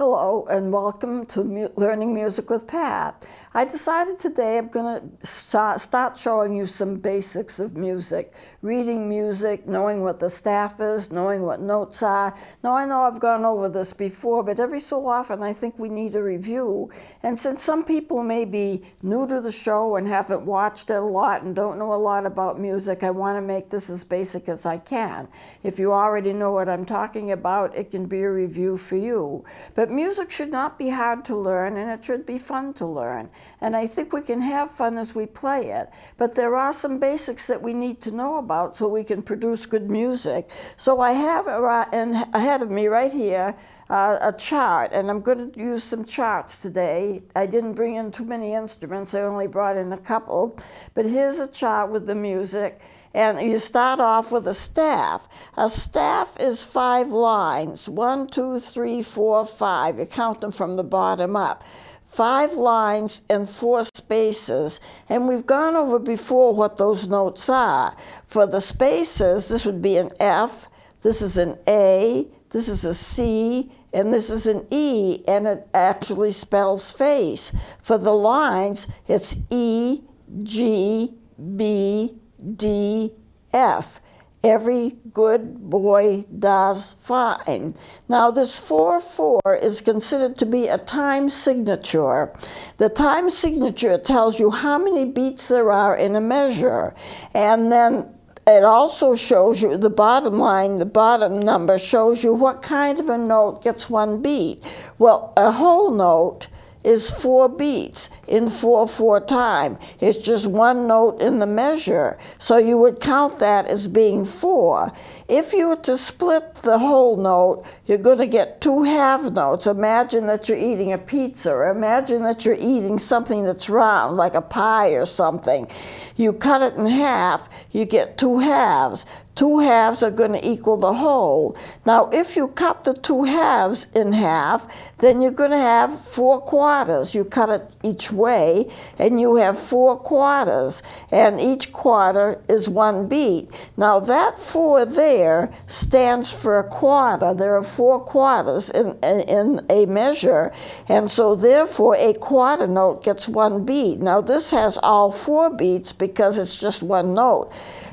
Hello and welcome to Learning Music with Pat. I decided today I'm going to start showing you some basics of music, reading music, knowing what the staff is, knowing what notes are. Now I know I've gone over this before, but every so often I think we need a review. And since some people may be new to the show and haven't watched it a lot and don't know a lot about music, I want to make this as basic as I can. If you already know what I'm talking about, it can be a review for you. But music should not be hard to learn, and it should be fun to learn. And I think we can have fun as we play it. But there are some basics that we need to know about so we can produce good music. So I have ahead of me right here a chart, and I'm going to use some charts today. I didn't bring in too many instruments, I only brought in a couple. But here's a chart with the music. And you start off with a staff. A staff is 5 lines. 1, 2, 3, 4, 5. You count them from the bottom up. 5 lines and 4 spaces. And we've gone over before what those notes are. For the spaces, this would be an F, this is an A, this is a C, and this is an E, and it actually spells face. For the lines, it's E, G, B, D, F. Every good boy does fine. Now this 4/4 is considered to be a time signature. The time signature tells you how many beats there are in a measure. And then it also shows you the bottom line, the bottom number shows you what kind of a note gets 1 beat. Well, a whole note is 4 beats in 4/4 time. It's just 1 note in the measure. So you would count that as being 4. If you were to split the whole note, you're going to get 2 half notes. Imagine that you're eating a pizza, or imagine that you're eating something that's round, like a pie or something. You cut it in half, you get 2 halves. 2 halves are going to equal the whole. Now, if you cut the 2 halves in half, then you're going to have 4 quarters. You cut it each way, and you have 4 quarters, and each quarter is 1 beat. Now, that 4 there stands for a quarter. There are 4 quarters in a measure, and so therefore a quarter note gets 1 beat. Now, this has all 4 beats because it's just 1 note.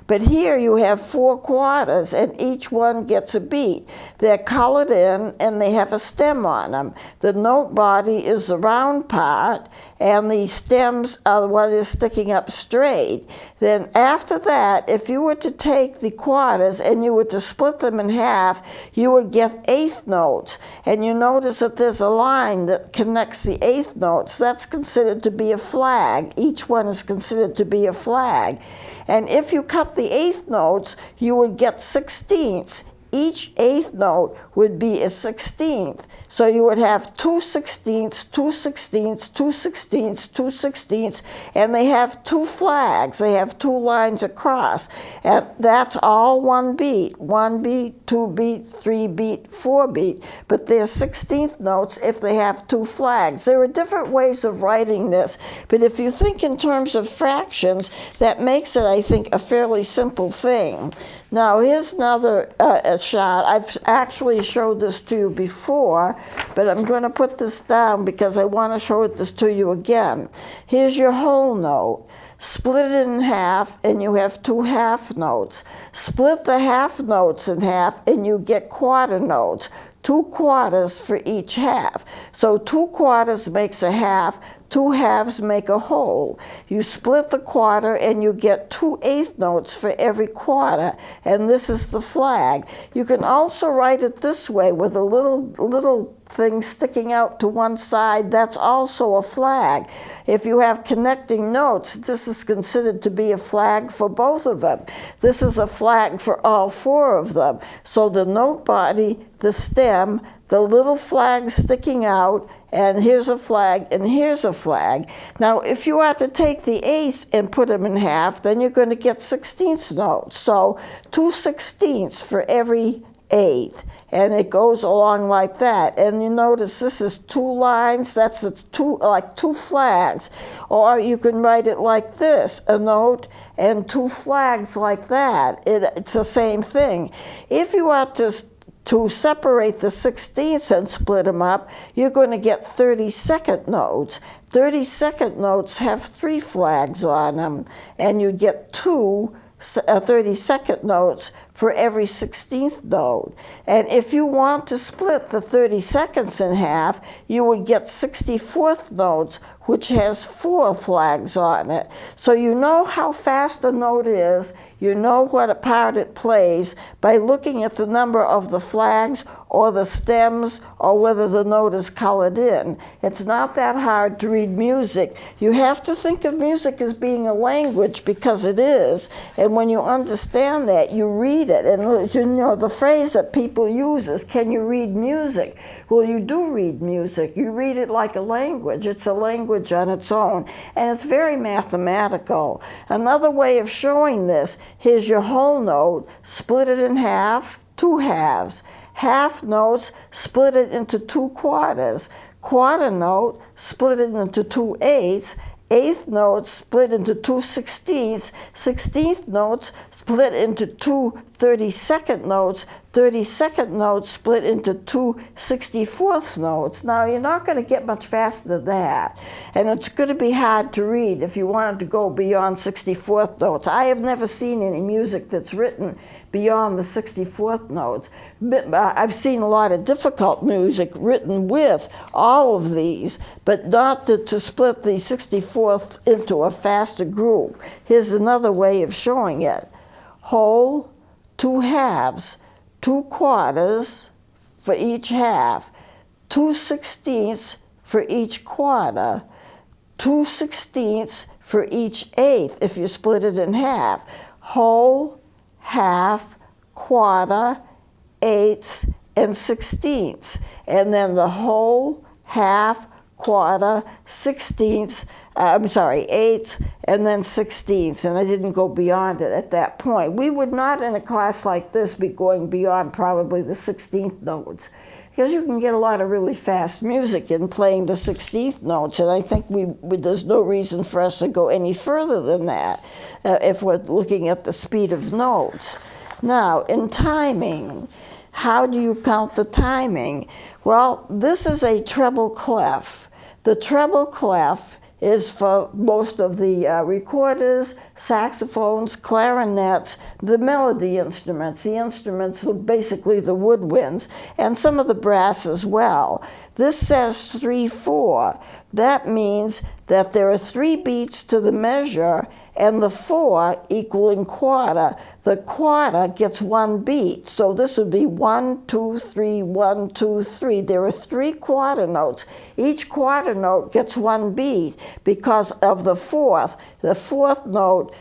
But here you have 4 quarters, and each one gets a beat. They're colored in, and they have a stem on them. The note body is the round part, and the stems are what is sticking up straight. Then after that, if you were to take the quarters and you were to split them in half, you would get 1/8 notes. And you notice that there's a line that connects the 1/8 notes. That's considered to be a flag. Each one is considered to be a flag. And if you cut the 1/8 notes, you would get 16ths. Each 1/8 note would be a 16th. So you would have 2 16ths, 2 16ths, 2 16ths, 2 16ths, and they have 2 flags. They have 2 lines across. And that's all 1 beat. 1 beat, 2 beat, 3 beat, 4 beat. But they're 16th notes if they have 2 flags. There are different ways of writing this, but if you think in terms of fractions, that makes it, I think, a fairly simple thing. Now, here's another shot. I've actually showed this to you before, but I'm going to put this down because I want to show this to you again. Here's your whole note. Split it in half, and you have 2 half notes. Split the half notes in half, and you get quarter notes. 2 quarters for each half. So 2 quarters makes a half, 2 halves make a whole. You split the quarter and you get 2 1/8 notes for every quarter, and this is the flag. You can also write it this way with a little thing sticking out to one side. That's also a flag. If you have connecting notes, this is considered to be a flag for both of them. This is a flag for all 4 of them. So the note body, the stem, the little flag sticking out, and here's a flag, and here's a flag. Now, if you are to take the 1/8 and put them in half, then you're going to get 16th notes. So 2 16ths for every 1/8, and it goes along like that. And you notice this is 2 lines. That's like 2 flags. Or you can write it like this: a note and 2 flags like that. It's the same thing. If you are to to separate the 16ths and split them up, you're going to get 32nd notes. 32nd notes have 3 flags on them, and you get 2 32nd notes for every 16th note. And if you want to split the 32nds in half, you would get 64th notes, which has 4 flags on it. So you know how fast a note is, you know what part it plays by looking at the number of the flags or the stems or whether the note is colored in. It's not that hard to read music. You have to think of music as being a language, because it is. And when you understand that, you read it. And you know, the phrase that people use is, can you read music? Well, you do read music. You read it like a language. It's a language on its own. And it's very mathematical. Another way of showing this, here's your whole note, split it in half, 2 halves. Half notes, split it into 2 quarters. Quarter note, split it into 2 eighths. Eighth notes split into 2 16ths. 16th notes split into 2 32nd notes. 32nd notes split into 2 64th notes. Now, you're not going to get much faster than that. And it's going to be hard to read if you wanted to go beyond 64th notes. I have never seen any music that's written beyond the 64th notes. I've seen a lot of difficult music written with all of these, but not to split the 64th into a faster group. Here's another way of showing it. Whole, 2 halves, 2 quarters for each half, 2 16ths for each quarter, 2 16ths for each eighth if you split it in half. Whole, half, quarter, eighths, and 16ths. And then the whole, half, quarter, 16ths, eighths, and then 16ths, and I didn't go beyond it at that point. We would not, in a class like this, be going beyond probably the 16th notes, because you can get a lot of really fast music in playing the 16th notes, and I think there's no reason for us to go any further than that if we're looking at the speed of notes. Now, in timing, how do you count the timing? Well, this is a treble clef. The treble clef is for most of the recorders, saxophones, clarinets, the melody instruments. The instruments are basically the woodwinds, and some of the brass as well. This says 3/4. That means that there are 3 beats to the measure, and the 4 equaling quarter. The quarter gets 1 beat. So this would be 1, 2, 3, 1, 2, 3. There are 3 quarter notes. Each quarter note gets 1 beat because of the 4th. The 4th note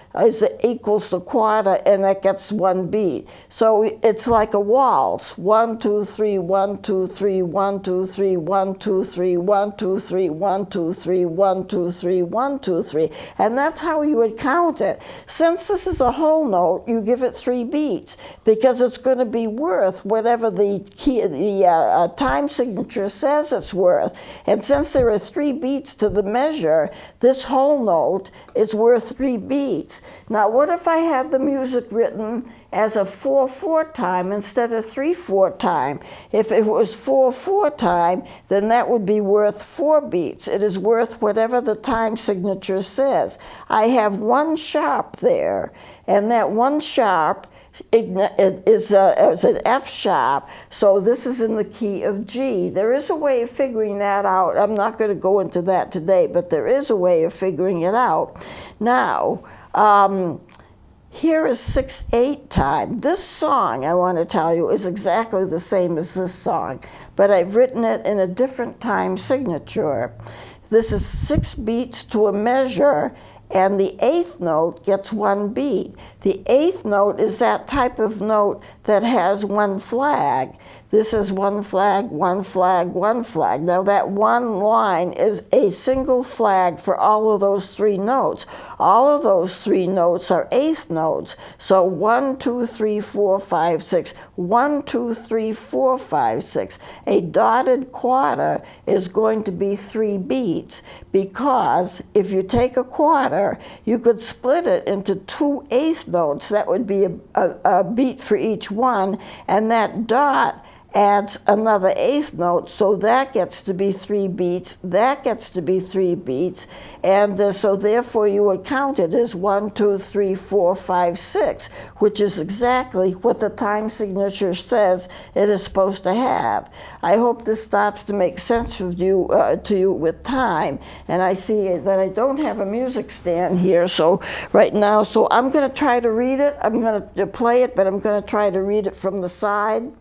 equals the quarter, and that gets 1 beat. So it's like a waltz. 1, 2, 3, 1, 2, 3, 1, 2, 3, 1, 2, 3, 1, 2, 3, 1, 2, 3, 1, 2, 3, 1, 2, 3. And that's how you would count it. Since this is a whole note, you give it 3 beats because it's going to be worth whatever the time signature says it's worth. And since there are 3 beats to the measure, this whole note is worth 3 beats. Now, what if I had the music written as a 4/4 time instead of 3/4 time? If it was 4/4 time, then that would be worth 4 beats. It is worth whatever the time signature says. I have 1 sharp there, and that 1 sharp it is an F sharp, so this is in the key of G. There is a way of figuring that out. I'm not going to go into that today, but there is a way of figuring it out. Now, here is 6/8 time. This song, I want to tell you, is exactly the same as this song, but I've written it in a different time signature. This is 6 beats to a measure, and the 8th note gets 1 beat. The 8th note is that type of note that has 1 flag. This is 1 flag, 1 flag, 1 flag. Now that 1 line is a single flag for all of those 3 notes. All of those 3 notes are 8th notes. So 1, 2, 3, 4, 5, 6. 1, 2, 3, 4, 5, 6. A dotted quarter is going to be 3 beats, because if you take a quarter, you could split it into 2 8th notes. That would be a beat for each one, and that dot adds another eighth note, so that gets to be 3 beats, that gets to be 3 beats, and so therefore you would count it as 1, 2, 3, 4, 5, 6, which is exactly what the time signature says it is supposed to have. I hope this starts to make sense to you with time, and I see that I don't have a music stand here, so right now, so I'm going to try to read it. I'm going to play it, but I'm going to try to read it from the side.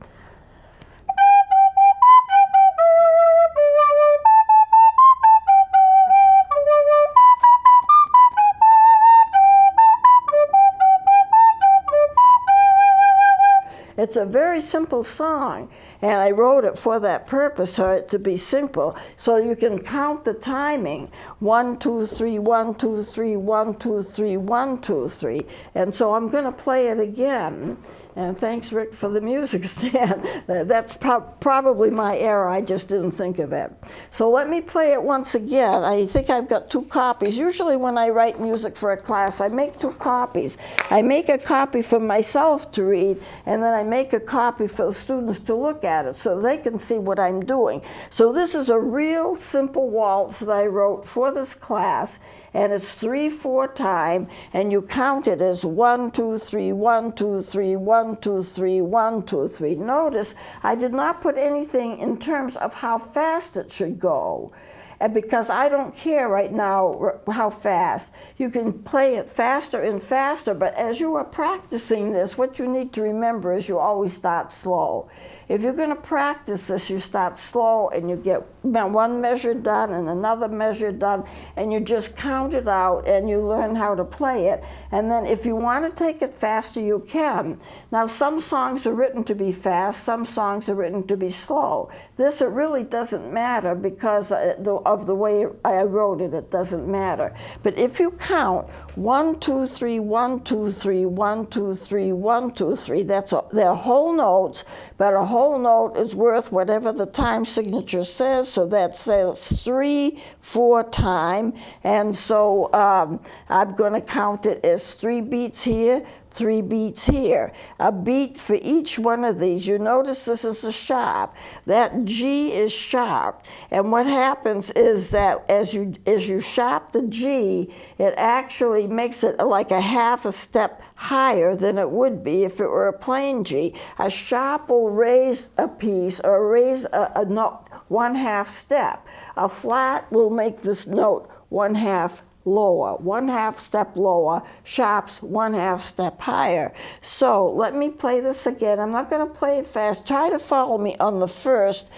It's a very simple song, and I wrote it for that purpose, for it to be simple, so you can count the timing. 1, 2, 3, 1, 2, 3, 1, 2, 3, 1, 2, 3. And so I'm going to play it again. And thanks, Rick, for the music stand. That's probably my error. I just didn't think of it. So let me play it once again. I think I've got 2 copies. Usually when I write music for a class, I make 2 copies. I make a copy for myself to read, and then I make a copy for the students to look at it so they can see what I'm doing. So this is a real simple waltz that I wrote for this class, and it's 3/4 time, and you count it as 1, 2, 3, 1, 2, 3, 1, 2, 3, 1, 2, 3. Notice I did not put anything in terms of how fast it should go. And because I don't care right now how fast. You can play it faster and faster, but as you are practicing this, what you need to remember is you always start slow. If you're going to practice this, you start slow and you get one measure done and another measure done, and you just count it out and you learn how to play it. And then if you want to take it faster, you can. Now, some songs are written to be fast, some songs are written to be slow. This, it really doesn't matter because of the way I wrote it, it doesn't matter. But if you count 1, 2, 3, 1, 2, 3, 1, 2, 3, 1, 2, 3, they're whole notes, but a whole note is worth whatever the time signature says, so that says 3/4 time, and so I'm going to count it as 3 beats here, 3 beats here. A beat for each one of these. You notice this is a sharp. That G is sharp, and what happens is that as you sharp the G, it actually makes it like a half a step higher than it would be if it were a plain G. A sharp will raise a piece or raise a note 1/2 step. A flat will make this note 1/2 lower, 1/2 step lower, sharps 1/2 step higher. So let me play this again. I'm not going to play it fast. Try to follow me on the first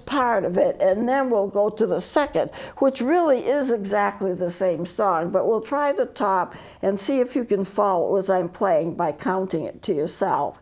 part of it, and then we'll go to the second, which really is exactly the same song, but we'll try the top and see if you can follow as I'm playing by counting it to yourself.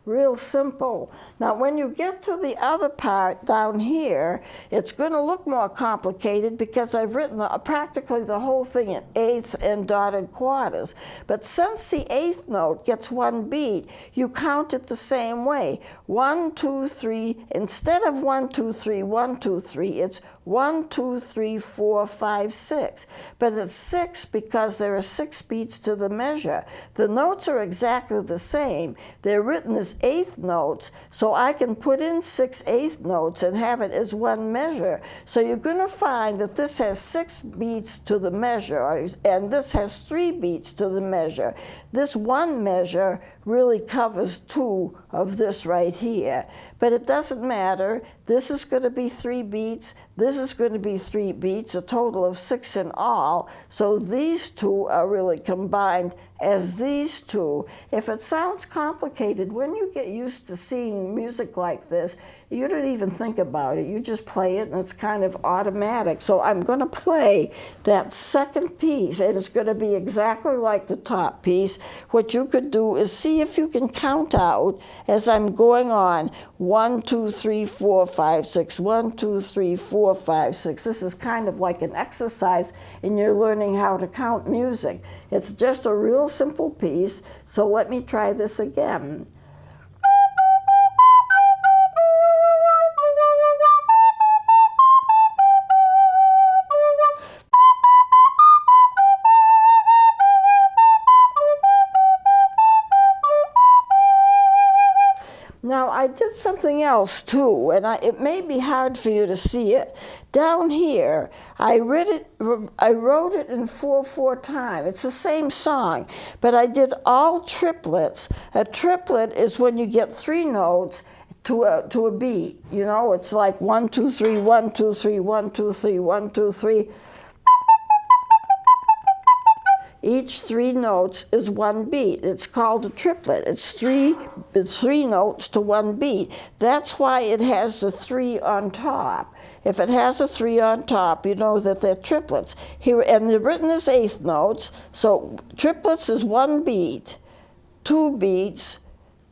Real simple. Now when you get to the other part down here, it's going to look more complicated because I've written practically the whole thing in eighths and dotted quarters. But since the eighth note gets 1 beat, you count it the same way. 1, 2, 3, instead of 1, 2, 3, 1, 2, 3, it's 1, 2, 3, 4, 5, 6. But it's 6 because there are 6 beats to the measure. The notes are exactly the same. They're written as eighth notes, so I can put in 6 eighth notes and have it as 1 measure. So you're going to find that this has 6 beats to the measure, and this has 3 beats to the measure. This 1 measure really covers 2 of this right here. But it doesn't matter. This is going to be 3 beats. This is going to be 3 beats, a total of 6 in all. So these 2 are really combined as these 2. If it sounds complicated, when you get used to seeing music like this, you don't even think about it. You just play it, and it's kind of automatic. So I'm going to play that second piece, and it's going to be exactly like the top piece. What you could do is see if you can count out as I'm going on. 1, 2, 3, 4, 5, 6. 1, 2, 3, 4, 5, 6. This is kind of like an exercise, and you're learning how to count music. It's just a real simple piece. So let me try this again. I did something else too, and it may be hard for you to see it. Down here, I wrote it in 4/4 time. It's the same song, but I did all triplets. A triplet is when you get 3 notes to a beat. You know, it's like 1, 2, 3, 1, 2, 3, 1, 2, 3, 1, 2, 3. Each 3 notes is 1 beat. It's called a triplet. It's three notes to 1 beat. That's why it has the 3 on top. If it has a 3 on top, you know that they're triplets. Here, and they're written as 1/8 notes. So triplets is 1 beat, 2 beats,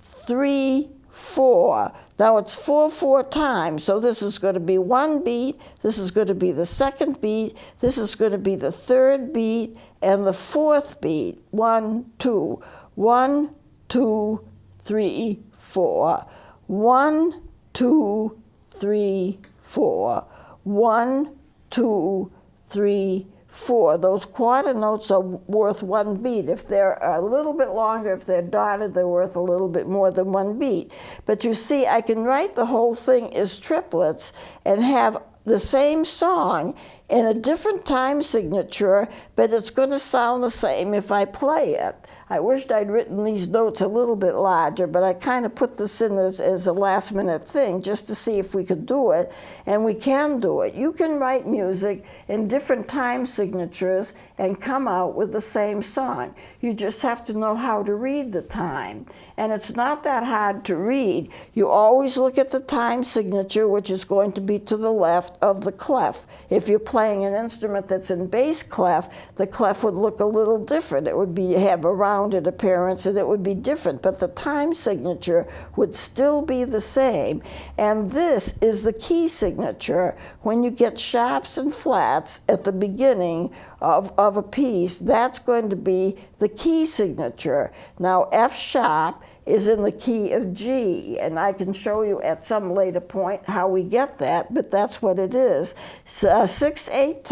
3, 4. Now it's 4/4 times, so this is going to be 1 beat, this is going to be the 2nd beat, this is going to be the 3rd beat, and the 4th beat. 1, 2, 1, 2, 3, 4. 1, 2, 3, 4. 1, 2, 3, 4. Those quarter notes are worth 1 beat. If they're a little bit longer, if they're dotted, they're worth a little bit more than 1 beat. But you see, I can write the whole thing as triplets and have the same song in a different time signature, but it's going to sound the same if I play it. I wished I'd written these notes a little bit larger, but I kind of put this in as a last-minute thing just to see if we could do it, and we can do it. You can write music in different time signatures and come out with the same song. You just have to know how to read the time, and it's not that hard to read. You always look at the time signature, which is going to be to the left of the clef. If you're playing an instrument that's in bass clef, the clef would look a little different. It would have a rounded appearance, and it would be different, but the time signature would still be the same. And this is the key signature. When you get sharps and flats at the beginning of a piece, that's going to be the key signature. Now, F sharp is in the key of G, and I can show you at some later point how we get that, but that's what it is. 6/8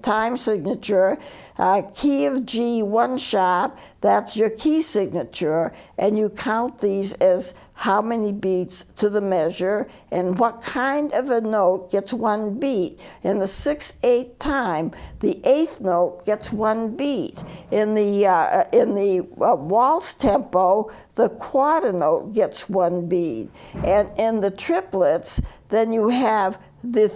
time signature, key of G, 1 sharp, that's your key signature, and you count these as how many beats to the measure and what kind of a note gets 1 beat. In the 6/8 time, the 8th note gets 1 beat. In the waltz tempo, the quarter note gets 1 beat. And in the triplets, then you have the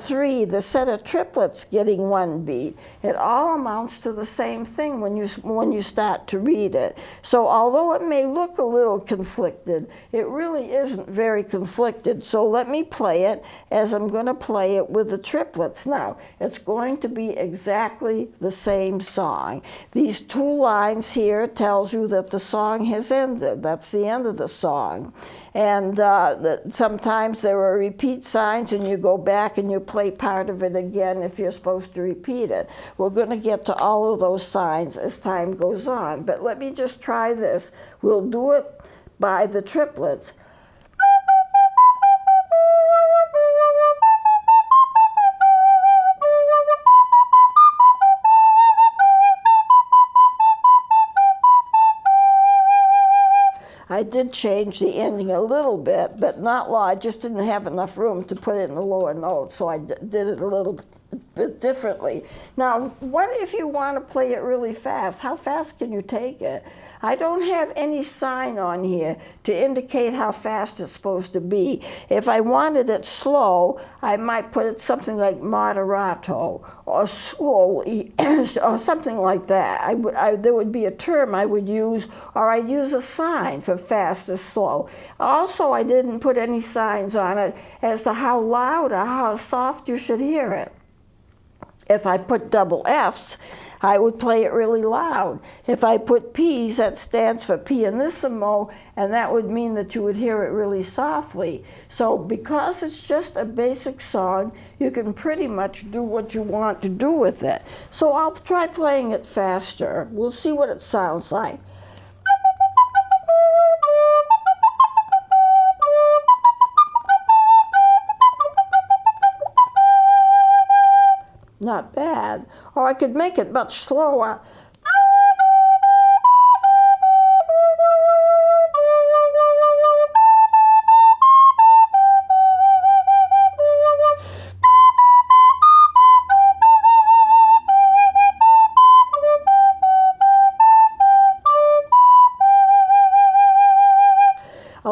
set of triplets getting 1 beat. It all amounts to the same thing when you start to read it. So although it may look a little conflicted, it really isn't very conflicted. So let me play it as I'm going to play it with the triplets now. It's going to be exactly the same song. These 2 lines here tells you that the song has ended. That's the end of the song. And sometimes there are repeat signs, and you go back and you play part of it again if you're supposed to repeat it. We're going to get to all of those signs as time goes on. But let me just try this. We'll do it by the triplets. I did change the ending a little bit, but not a lot. I just didn't have enough room to put it in the lower note, so I did it a little bit differently. Now, what if you want to play it really fast? How fast can you take it? I don't have any sign on here to indicate how fast it's supposed to be. If I wanted it slow, I might put it something like moderato or slowly or something like that. There would be a term I would use, or I'd use a sign for fast or slow. Also, I didn't put any signs on it as to how loud or how soft you should hear it. If I put double Fs, I would play it really loud. If I put Ps, that stands for pianissimo, and that would mean that you would hear it really softly. So because it's just a basic song, you can pretty much do what you want to do with it. So I'll try playing it faster. We'll see what it sounds like. Not bad. Or I could make it much slower.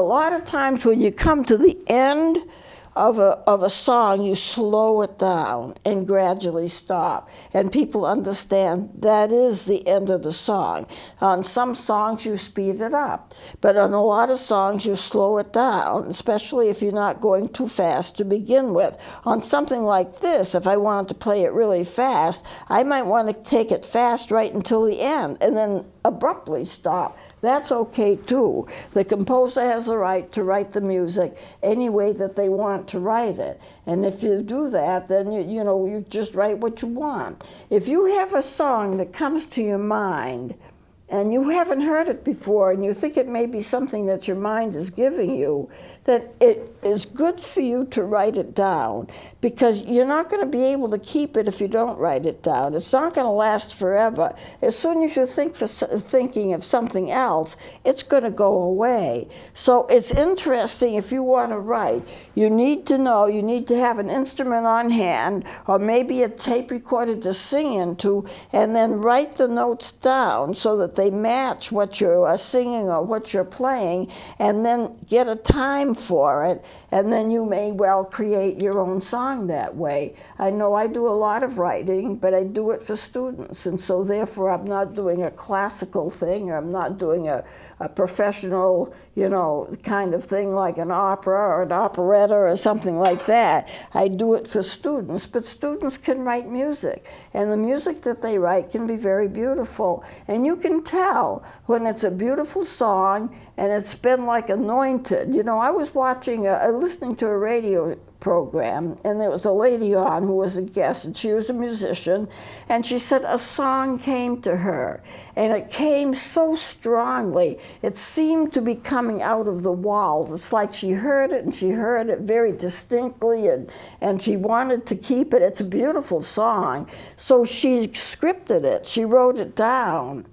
lot of times when you come to the end of a song, you slow it down and gradually stop. And people understand that is the end of the song. On some songs, you speed it up. But on a lot of songs, you slow it down, especially if you're not going too fast to begin with. On something like this, if I wanted to play it really fast, I might want to take it fast right until the end and then abruptly stop. That's okay too. The composer has the right to write the music any way that they want to write it. And if you do that, then you just write what you want. If you have a song that comes to your mind and you haven't heard it before and you think it may be something that your mind is giving you, then it is good for you to write it down, because you're not going to be able to keep it if you don't write it down. It's not going to last forever. As soon as you're thinking of something else, it's going to go away. So it's interesting, if you want to write, you need to know, you need to have an instrument on hand or maybe a tape recorder to sing into, and then write the notes down so that they match what you're singing or what you're playing, and then get a time for it, and then you may well create your own song that way. I know I do a lot of writing, but I do it for students, and so therefore I'm not doing a classical thing, or I'm not doing a professional, kind of thing like an opera or an operetta or something like that. I do it for students, but students can write music, and the music that they write can be very beautiful, and you can tell when it's a beautiful song and it's been like anointed. I was listening to a radio program, and there was a lady on who was a guest, and she was a musician, and she said a song came to her, and it came so strongly, it seemed to be coming out of the walls. It's like she heard it, and she heard it very distinctly, and she wanted to keep it. It's a beautiful song. So she scripted it, she wrote it down,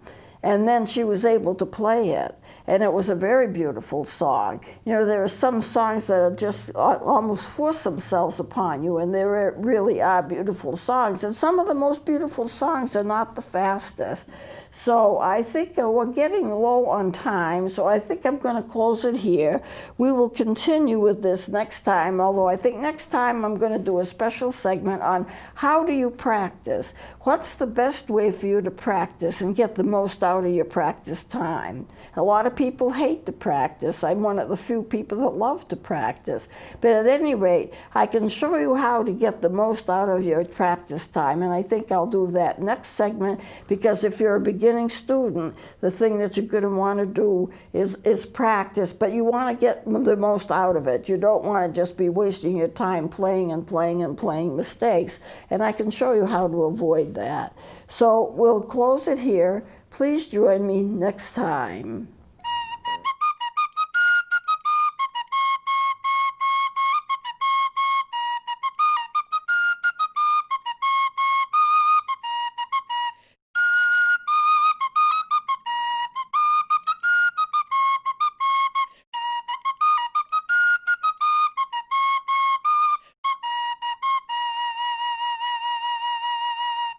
and then she was able to play it. And it was a very beautiful song. There are some songs that are just almost force themselves upon you, and there really are beautiful songs. And some of the most beautiful songs are not the fastest. So I think we're getting low on time, so I think I'm going to close it here. We will continue with this next time, although I think next time I'm going to do a special segment on how do you practice? What's the best way for you to practice and get the most out of your practice time? A lot of people hate to practice. I'm one of the few people that love to practice. But at any rate, I can show you how to get the most out of your practice time, and I think I'll do that next segment, because if you're a beginning student, the thing that you're going to want to do is practice, but you want to get the most out of it. You don't want to just be wasting your time playing and playing and playing mistakes, and I can show you how to avoid that. So we'll close it here. Please join me next time.